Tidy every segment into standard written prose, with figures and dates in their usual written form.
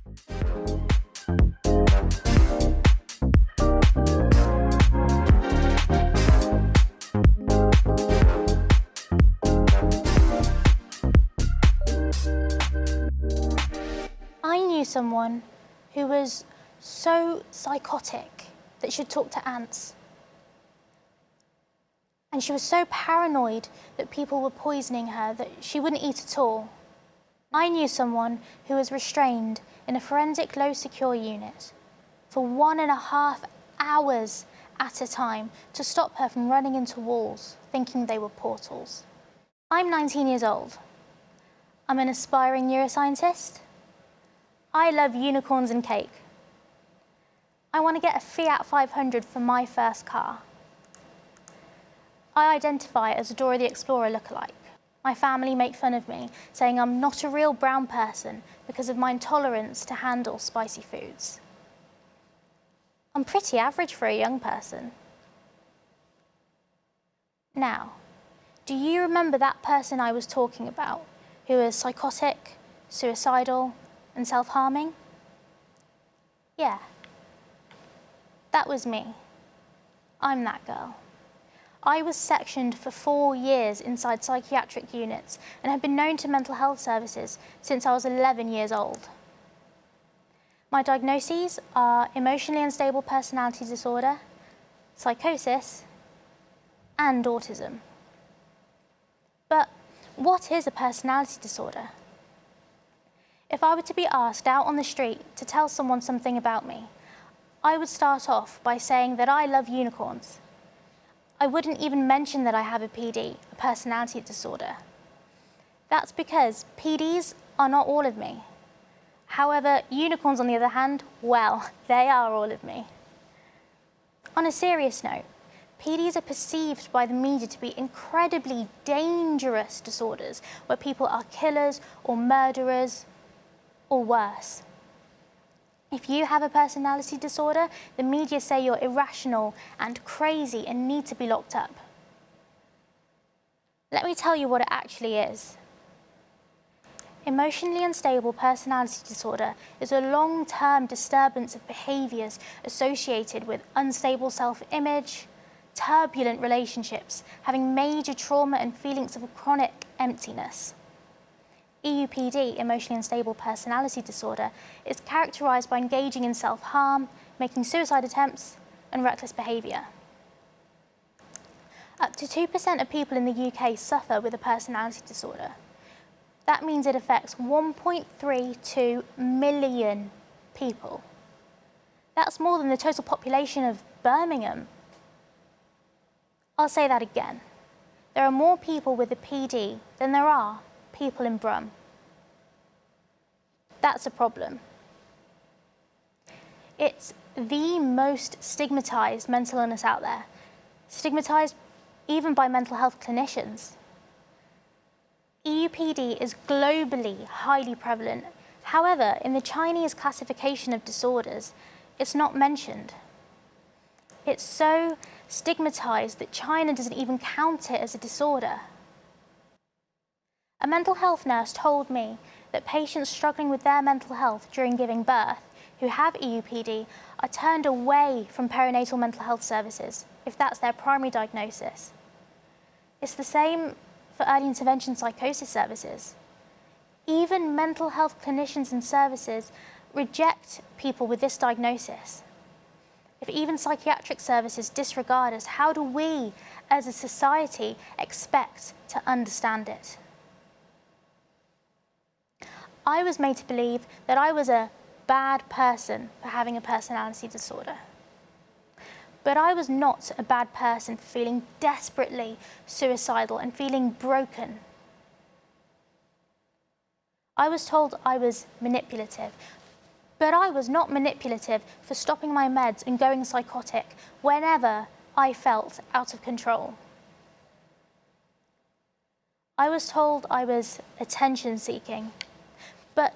I knew someone who was so psychotic that she'd talk to ants. And she was so paranoid that people were poisoning her that she wouldn't eat at all. I knew someone who was restrained in a forensic low secure unit for 1.5 hours at a time to stop her from running into walls thinking they were portals. I'm 19 years old. I'm an aspiring neuroscientist. I love unicorns and cake. I want to get a Fiat 500 for my first car. I identify as a Dora the Explorer lookalike. My family make fun of me, saying I'm not a real brown person because of my intolerance to handle spicy foods. I'm pretty average for a young person. Now, do you remember that person I was talking about, who was psychotic, suicidal, and self-harming? Yeah, that was me. I'm that girl. I was sectioned for 4 years inside psychiatric units and have been known to mental health services since I was 11 years old. My diagnoses are emotionally unstable personality disorder, psychosis, and autism. But what is a personality disorder? If I were to be asked out on the street to tell someone something about me, I would start off by saying that I love unicorns. I wouldn't even mention that I have a PD, a personality disorder. That's because PDs are not all of me. However, unicorns on the other hand, well, they are all of me. On a serious note, PDs are perceived by the media to be incredibly dangerous disorders where people are killers or murderers or worse. If you have a personality disorder, the media say you're irrational and crazy and need to be locked up. Let me tell you what it actually is. Emotionally unstable personality disorder is a long-term disturbance of behaviours associated with unstable self-image, turbulent relationships, having major trauma and feelings of chronic emptiness. EUPD, emotionally unstable personality disorder, is characterised by engaging in self-harm, making suicide attempts, and reckless behaviour. Up to 2% of people in the UK suffer with a personality disorder. That means it affects 1.32 million people. That's more than the total population of Birmingham. I'll say that again. There are more people with a PD than there are people in Brum. That's a problem. It's the most stigmatised mental illness out there, stigmatised even by mental health clinicians. EUPD is globally highly prevalent. However, in the Chinese classification of disorders, it's not mentioned. It's so stigmatised that China doesn't even count it as a disorder. A mental health nurse told me that patients struggling with their mental health during giving birth who have EUPD are turned away from perinatal mental health services if that's their primary diagnosis. It's the same for early intervention psychosis services. Even mental health clinicians and services reject people with this diagnosis. If even psychiatric services disregard us, how do we, as a society, expect to understand it? I was made to believe that I was a bad person for having a personality disorder. But I was not a bad person for feeling desperately suicidal and feeling broken. I was told I was manipulative, but I was not manipulative for stopping my meds and going psychotic whenever I felt out of control. I was told I was attention-seeking, but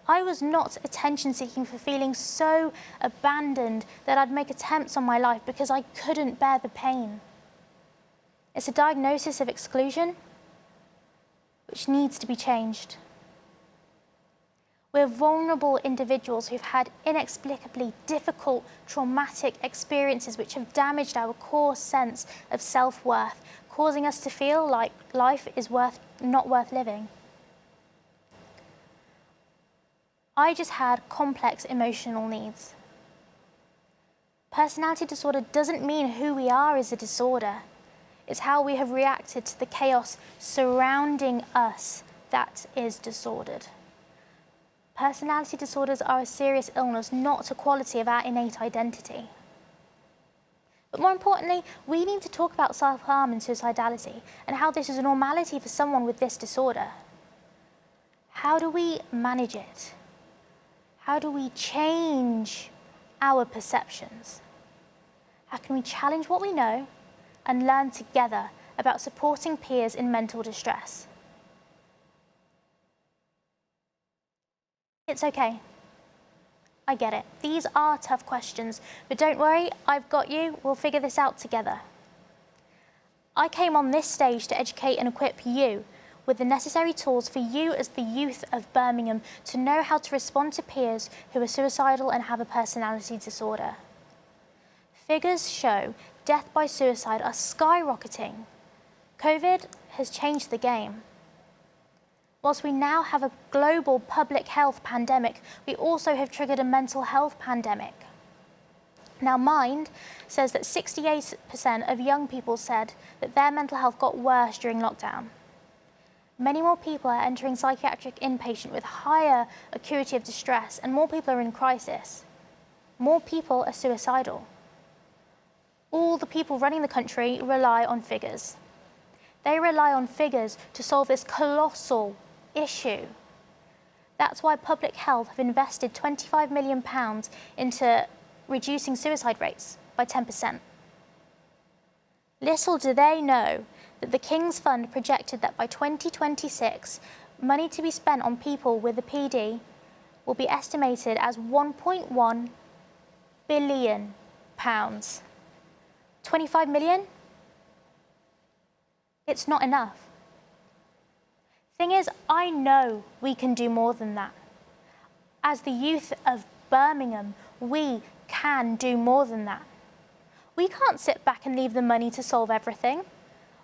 I was not attention-seeking for feeling so abandoned that I'd make attempts on my life because I couldn't bear the pain. It's a diagnosis of exclusion, which needs to be changed. We're vulnerable individuals who've had inexplicably difficult, traumatic experiences which have damaged our core sense of self-worth, causing us to feel like life is not worth living. I just had complex emotional needs. Personality disorder doesn't mean who we are as a disorder. It's how we have reacted to the chaos surrounding us that is disordered. Personality disorders are a serious illness, not a quality of our innate identity. But more importantly, we need to talk about self-harm and suicidality and how this is a normality for someone with this disorder. How do we manage it? How do we change our perceptions? How can we challenge what we know and learn together about supporting peers in mental distress? It's okay. I get it. These are tough questions, but don't worry, I've got you. We'll figure this out together. I came on this stage to educate and equip you with the necessary tools for you as the youth of Birmingham to know how to respond to peers who are suicidal and have a personality disorder. Figures show death by suicide are skyrocketing. COVID has changed the game. Whilst we now have a global public health pandemic, we also have triggered a mental health pandemic. Now, Mind says that 68% of young people said that their mental health got worse during lockdown. Many more people are entering psychiatric inpatient with higher acuity of distress, and more people are in crisis. More people are suicidal. All the people running the country rely on figures. They rely on figures to solve this colossal issue. That's why Public Health have invested £25 million into reducing suicide rates by 10%. Little do they know that the King's Fund projected that by 2026, money to be spent on people with a PD will be estimated as £1.1 billion. 25 million? It's not enough. Thing is, I know we can do more than that. As the youth of Birmingham, we can do more than that. We can't sit back and leave the money to solve everything.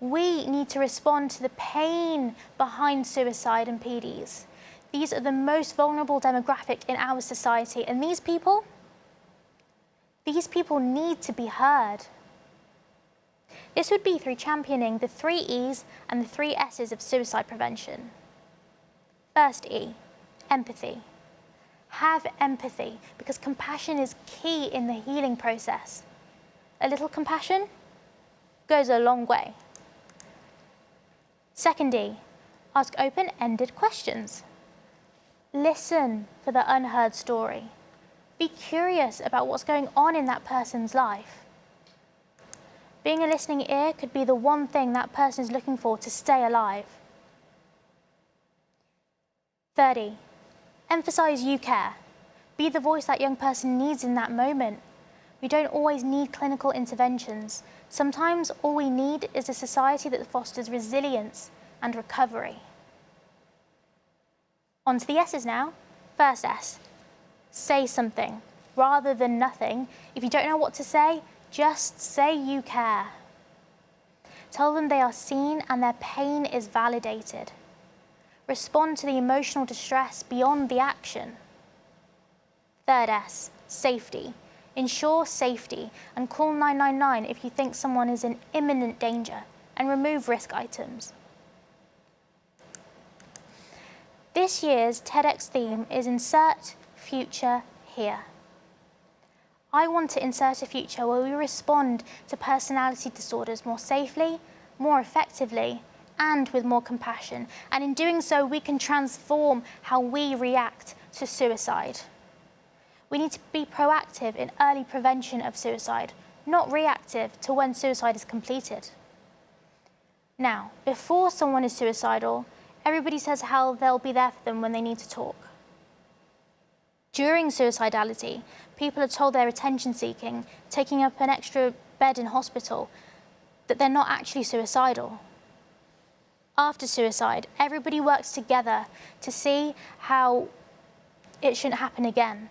We need to respond to the pain behind suicide and PDs. These are the most vulnerable demographic in our society, and these people need to be heard. This would be through championing the 3 E's and the 3 S's of suicide prevention. First E, empathy. Have empathy, because compassion is key in the healing process. A little compassion goes a long way. Second E, ask open-ended questions. Listen for the unheard story. Be curious about what's going on in that person's life. Being a listening ear could be the one thing that person is looking for to stay alive. Third E, emphasize you care. Be the voice that young person needs in that moment. We don't always need clinical interventions. Sometimes all we need is a society that fosters resilience and recovery. On to the S's now. First S, say something rather than nothing. If you don't know what to say, just say you care. Tell them they are seen and their pain is validated. Respond to the emotional distress beyond the action. Third S, safety. Ensure safety and call 999 if you think someone is in imminent danger, and remove risk items. This year's TEDx theme is Insert Future Here. I want to insert a future where we respond to personality disorders more safely, more effectively, and with more compassion. And in doing so, we can transform how we react to suicide. We need to be proactive in early prevention of suicide, not reactive to when suicide is completed. Now, before someone is suicidal, everybody says how they'll be there for them when they need to talk. During suicidality, people are told they're attention-seeking, taking up an extra bed in hospital, that they're not actually suicidal. After suicide, everybody works together to see how it shouldn't happen again.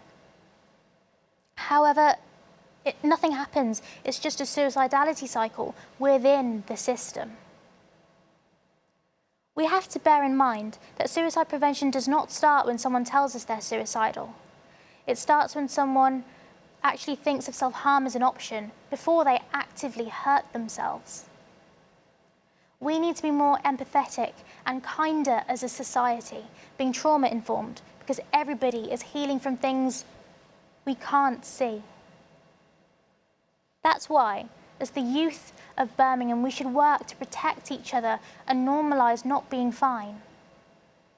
However, nothing happens. It's just a suicidality cycle within the system. We have to bear in mind that suicide prevention does not start when someone tells us they're suicidal. It starts when someone actually thinks of self-harm as an option before they actively hurt themselves. We need to be more empathetic and kinder as a society, being trauma-informed, because everybody is healing from things we can't see. That's why, as the youth of Birmingham, we should work to protect each other and normalise not being fine.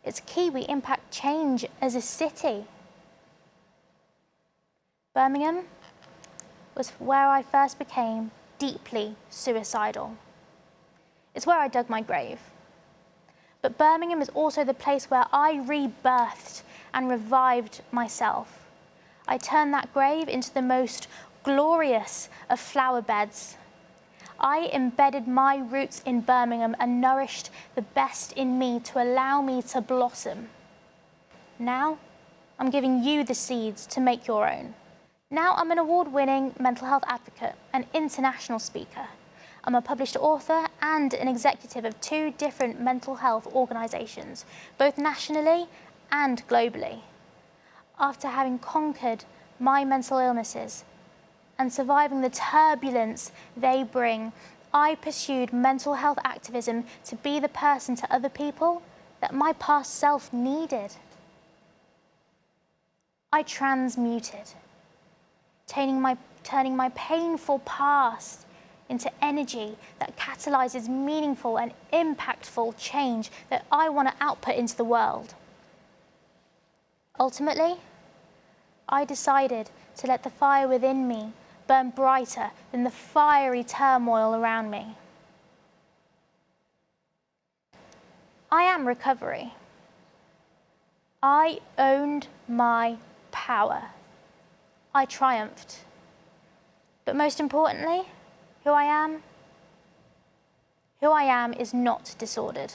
It's key we impact change as a city. Birmingham was where I first became deeply suicidal. It's where I dug my grave. But Birmingham is also the place where I rebirthed and revived myself. I turned that grave into the most glorious of flower beds. I embedded my roots in Birmingham and nourished the best in me to allow me to blossom. Now, I'm giving you the seeds to make your own. Now I'm an award-winning mental health advocate and international speaker. I'm a published author and an executive of 2 different mental health organisations, both nationally and globally. After having conquered my mental illnesses and surviving the turbulence they bring, I pursued mental health activism to be the person to other people that my past self needed. I transmuted, turning my painful past into energy that catalyses meaningful and impactful change that I want to output into the world. Ultimately, I decided to let the fire within me burn brighter than the fiery turmoil around me. I am recovery. I owned my power. I triumphed. But most importantly, who I am is not disordered.